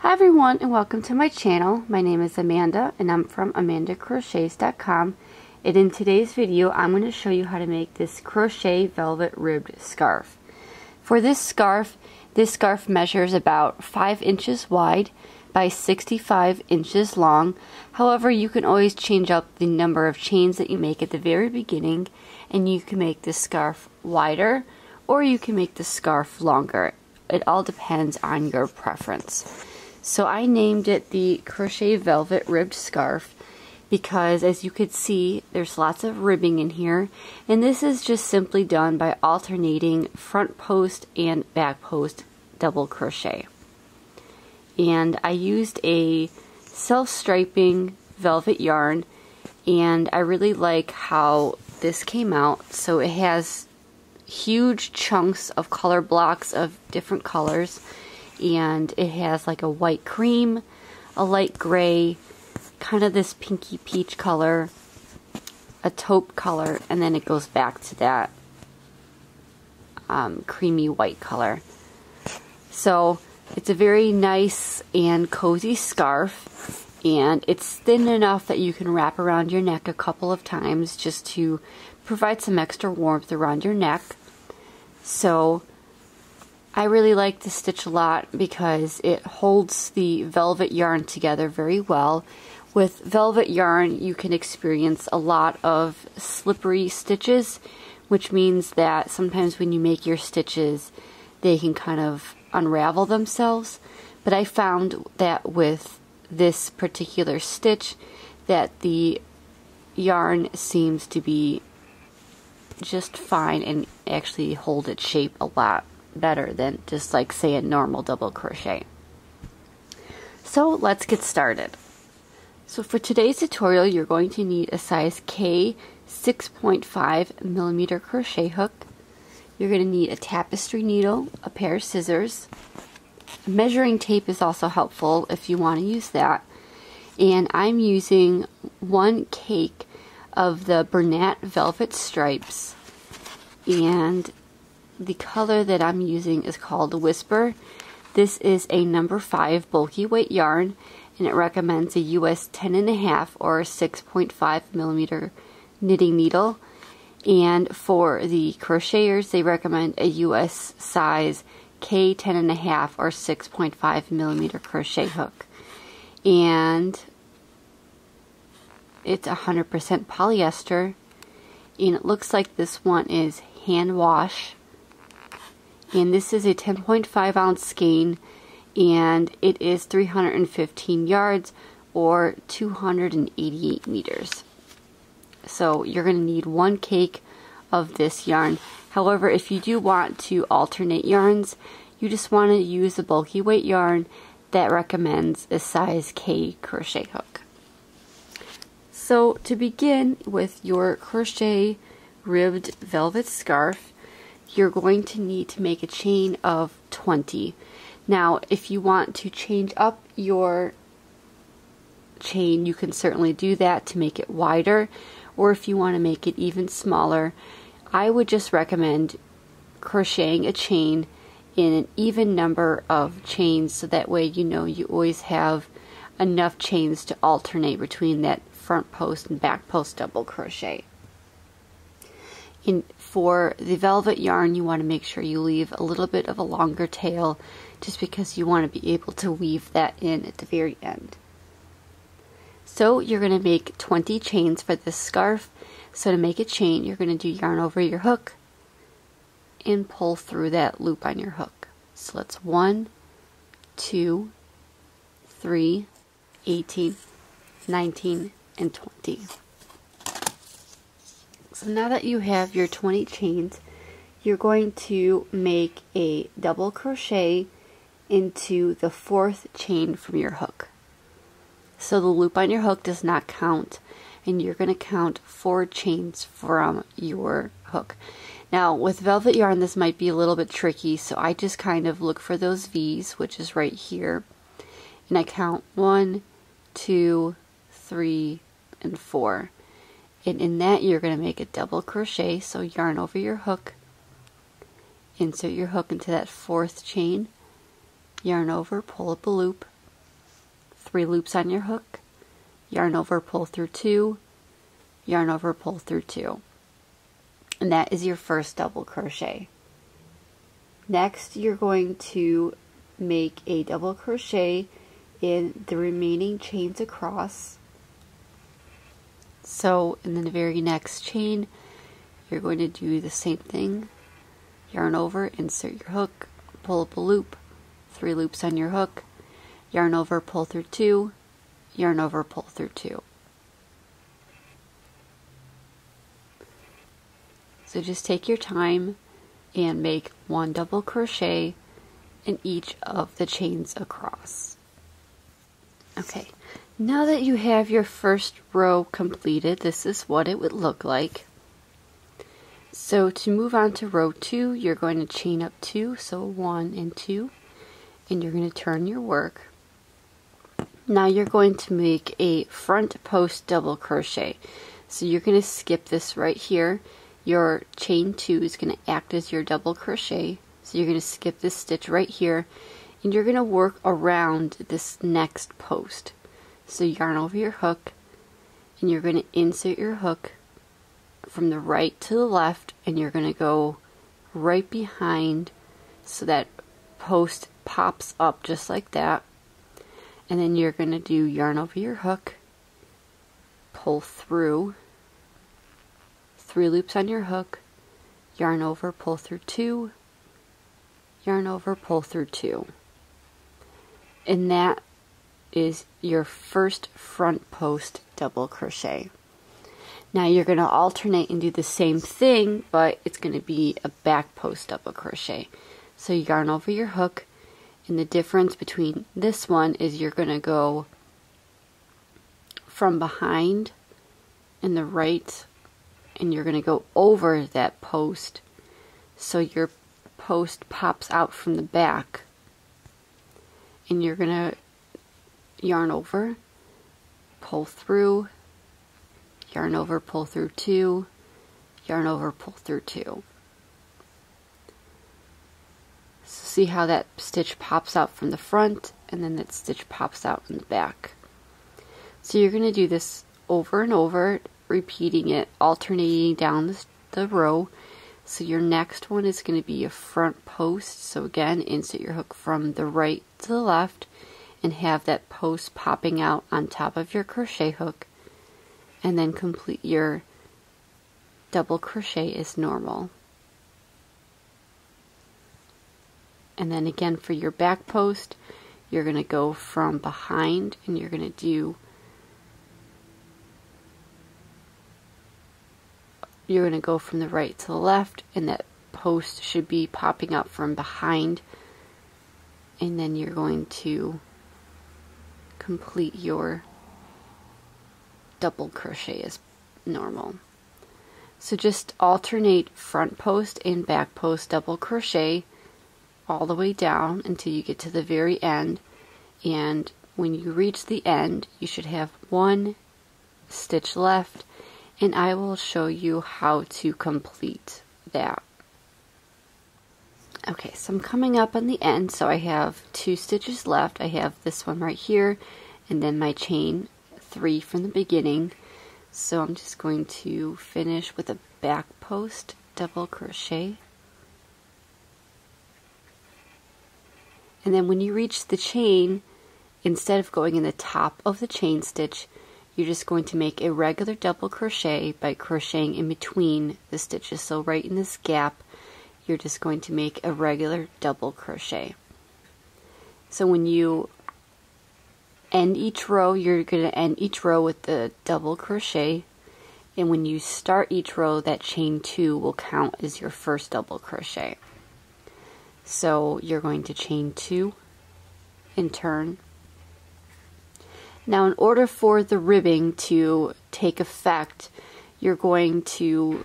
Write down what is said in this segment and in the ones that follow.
Hi everyone, and welcome to my channel. My name is Amanda and I'm from amandacrochets.com, and in today's video I'm going to show you how to make this crochet velvet ribbed scarf. For this scarf measures about 5 inches wide by 65 inches long. However, you can always change up the number of chains that you make at the very beginning, and you can make this scarf wider or you can make the scarf longer. It all depends on your preference. So I named it the Crochet Velvet Ribbed Scarf because, as you could see, there's lots of ribbing in here, and this is just simply done by alternating front post and back post double crochet. And I used a self-striping velvet yarn, and I really like how this came out. So it has huge chunks of color blocks of different colors, and it has like a white cream, a light gray, kind of this pinky peach color, a taupe color, and then it goes back to that creamy white color. So it's a very nice and cozy scarf, and it's thin enough that you can wrap around your neck a couple of times just to provide some extra warmth around your neck. So I really like this stitch a lot because it holds the velvet yarn together very well. With velvet yarn, you can experience a lot of slippery stitches, which means that sometimes when you make your stitches, they can kind of unravel themselves. But I found that with this particular stitch, that the yarn seems to be just fine and actually hold its shape a lot better than just like, say, a normal double crochet. So let's get started. So for today's tutorial, you're going to need a size K 6.5 millimeter crochet hook. You're going to need a tapestry needle, a pair of scissors. Measuring tape is also helpful if you want to use that. And I'm using 1 cake of the Bernat Velvet Stripes, and the color that I'm using is called Whisper. This is a number 5 bulky weight yarn, and it recommends a US 10.5 or 6.5 millimeter knitting needle. And for the crocheters, they recommend a US size K 10.5 or 6.5 millimeter crochet hook. And it's 100% polyester, and it looks like this one is hand wash. And this is a 10.5 ounce skein, and it is 315 yards or 288 meters. So you're going to need 1 cake of this yarn. However, if you do want to alternate yarns, you just want to use a bulky weight yarn that recommends a size K crochet hook. So to begin with your crochet ribbed velvet scarf, you're going to need to make a chain of 20. Now, if you want to change up your chain, you can certainly do that to make it wider, or if you want to make it even smaller, I would just recommend crocheting a chain in an even number of chains, so that way you know you always have enough chains to alternate between that front post and back post double crochet. And for the velvet yarn, you want to make sure you leave a little bit of a longer tail, just because you want to be able to weave that in at the very end. So you're going to make 20 chains for this scarf. So to make a chain, you're going to do yarn over your hook and pull through that loop on your hook. So that's 1, 2, 3, 18, 19, and 20. So now that you have your 20 chains, you're going to make a double crochet into the 4th chain from your hook. So the loop on your hook does not count, and you're going to count 4 chains from your hook. Now with velvet yarn, this might be a little bit tricky, so I just kind of look for those V's, which is right here, and I count 1, 2, 3, and 4. And in that, you're going to make a double crochet. So yarn over your hook, insert your hook into that 4th chain, yarn over, pull up a loop, 3 loops on your hook, yarn over, pull through 2, yarn over, pull through 2. And that is your first double crochet. Next, you're going to make a double crochet in the remaining chains across. So in the very next chain, you're going to do the same thing. Yarn over, insert your hook, pull up a loop, 3 loops on your hook, yarn over, pull through 2, yarn over, pull through 2. So just take your time and make 1 double crochet in each of the chains across. Okay, now that you have your first row completed, this is what it would look like. So to move on to row 2, you're going to chain up 2, so 1 and 2, and you're going to turn your work. Now you're going to make a front post double crochet. So you're going to skip this right here. Your chain 2 is going to act as your double crochet. So you're going to skip this stitch right here, and you're going to work around this next post. So yarn over your hook, and you're going to insert your hook from the right to the left, and you're going to go right behind so that post pops up just like that. And then you're going to do yarn over your hook, pull through, 3 loops on your hook, yarn over, pull through 2, yarn over, pull through 2. And that is your first front post double crochet. Now you're going to alternate and do the same thing, but it's going to be a back post double crochet. So you yarn over your hook, and the difference between this one is you're going to go from behind in the right, and you're going to go over that post, so your post pops out from the back, and you're going to yarn over, pull through, yarn over, pull through 2, yarn over, pull through 2. So see how that stitch pops out from the front, and then that stitch pops out in the back. So you're going to do this over and over, repeating it, alternating down the row. So your next one is going to be a front post. So again, insert your hook from the right to the left, and have that post popping out on top of your crochet hook, and then complete your double crochet as normal. And then again for your back post, you're going to go from behind, and you're going to go from the right to the left, and that post should be popping up from behind, and then you're going to complete your double crochet as normal. So just alternate front post and back post double crochet all the way down until you get to the very end, and when you reach the end you should have 1 stitch left, and I will show you how to complete that. Okay, so I'm coming up on the end, so I have 2 stitches left. I have this one right here, and then my chain 3 from the beginning. So I'm just going to finish with a back post double crochet. And then when you reach the chain, instead of going in the top of the chain stitch, you're just going to make a regular double crochet by crocheting in between the stitches. So right in this gap, you're just going to make a regular double crochet. So when you end each row, you're going to end each row with the double crochet, and when you start each row, that chain 2 will count as your first double crochet. So you're going to chain 2 and turn. Now in order for the ribbing to take effect, you're going to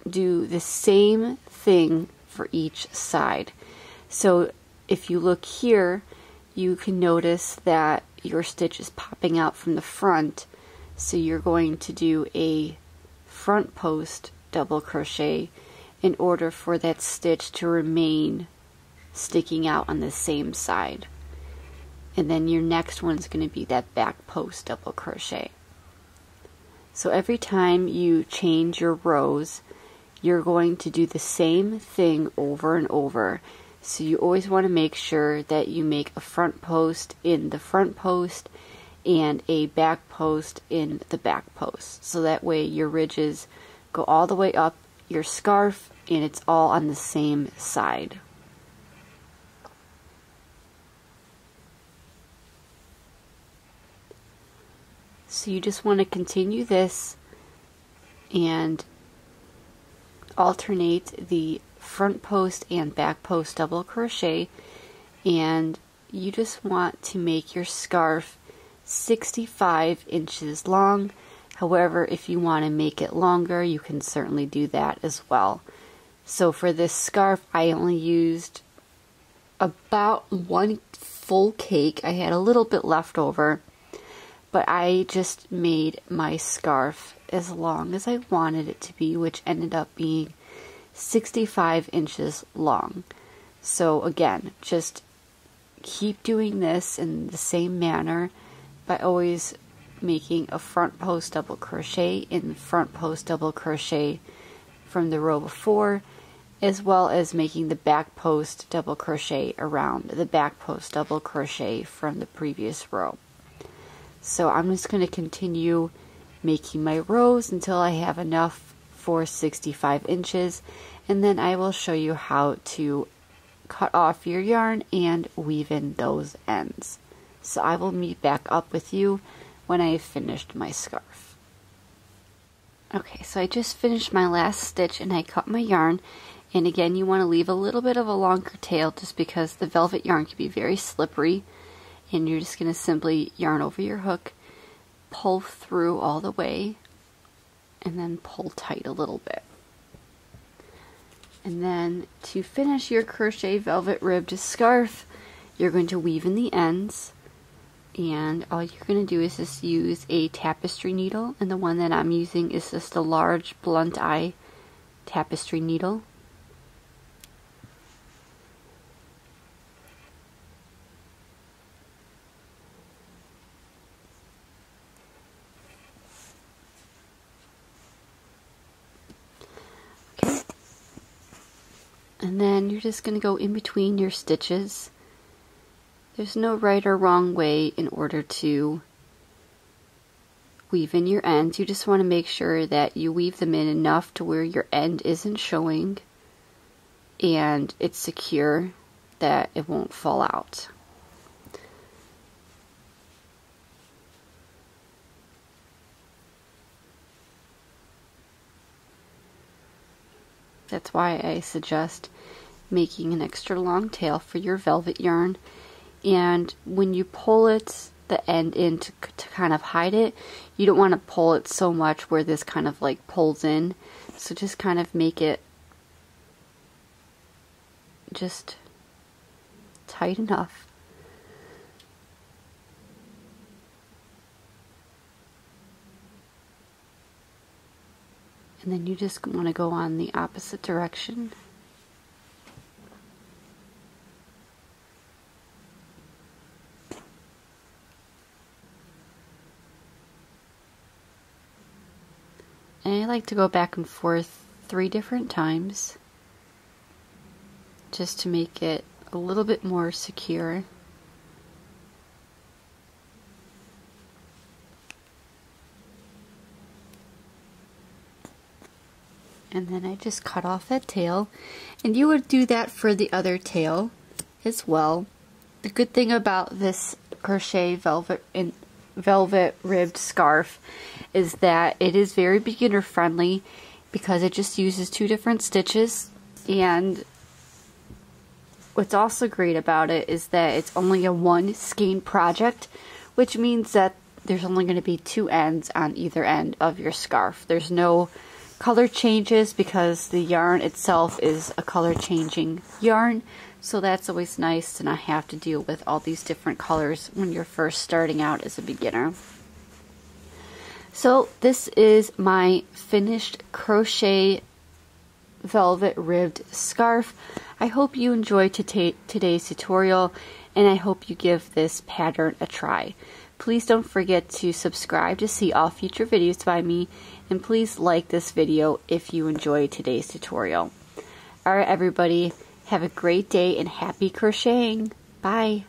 do the same thing for each side. So if you look here, you can notice that your stitch is popping out from the front, so you're going to do a front post double crochet in order for that stitch to remain sticking out on the same side. and then your next one's going to be that back post double crochet. So every time you change your rows, you're going to do the same thing over and over. So you always want to make sure that you make a front post in the front post and a back post in the back post. So that way your ridges go all the way up your scarf and it's all on the same side. So you just want to continue this and alternate the front post and back post double crochet, and you just want to make your scarf 65 inches long. However, if you want to make it longer, you can certainly do that as well. So for this scarf, I only used about 1 full cake. I had a little bit left over, but I just made my scarf as long as I wanted it to be, which ended up being 65 inches long. So again, just keep doing this in the same manner by always making a front post double crochet in the front post double crochet from the row before, as well as making the back post double crochet around the back post double crochet from the previous row. So I'm just going to continue making my rows until I have enough for 65 inches, and then I will show you how to cut off your yarn and weave in those ends. So I will meet back up with you when I have finished my scarf. Okay, so I just finished my last stitch and I cut my yarn, and again you want to leave a little bit of a longer tail just because the velvet yarn can be very slippery, and you're just going to simply yarn over your hook, pull through all the way, and then pull tight a little bit. And then to finish your crochet velvet ribbed scarf, you're going to weave in the ends, and all you're going to do is just use a tapestry needle, and the one that I'm using is just a large blunt eye tapestry needle. And then you're just going to go in between your stitches. There's no right or wrong way in order to weave in your ends. You just want to make sure that you weave them in enough to where your end isn't showing and it's secure, that it won't fall out. That's why I suggest making an extra long tail for your velvet yarn, and when you pull it the end in to kind of hide it, you don't want to pull it so much where this kind of like pulls in, so just kind of make it just tight enough. And then you just want to go on the opposite direction. And I like to go back and forth 3 different times just to make it a little bit more secure. And then I just cut off that tail, and you would do that for the other tail as well. The good thing about this crochet velvet ribbed scarf is that it is very beginner friendly because it just uses 2 different stitches, and what's also great about it is that it's only a 1 skein project, which means that there's only going to be 2 ends on either end of your scarf. There's no color changes because the yarn itself is a color changing yarn, so that's always nice to not have to deal with all these different colors when you're first starting out as a beginner. So this is my finished crochet Velvet Ribbed Scarf. I hope you enjoyed today's tutorial, and I hope you give this pattern a try. Please don't forget to subscribe to see all future videos by me, and please like this video if you enjoyed today's tutorial. Alright everybody, have a great day and happy crocheting. Bye!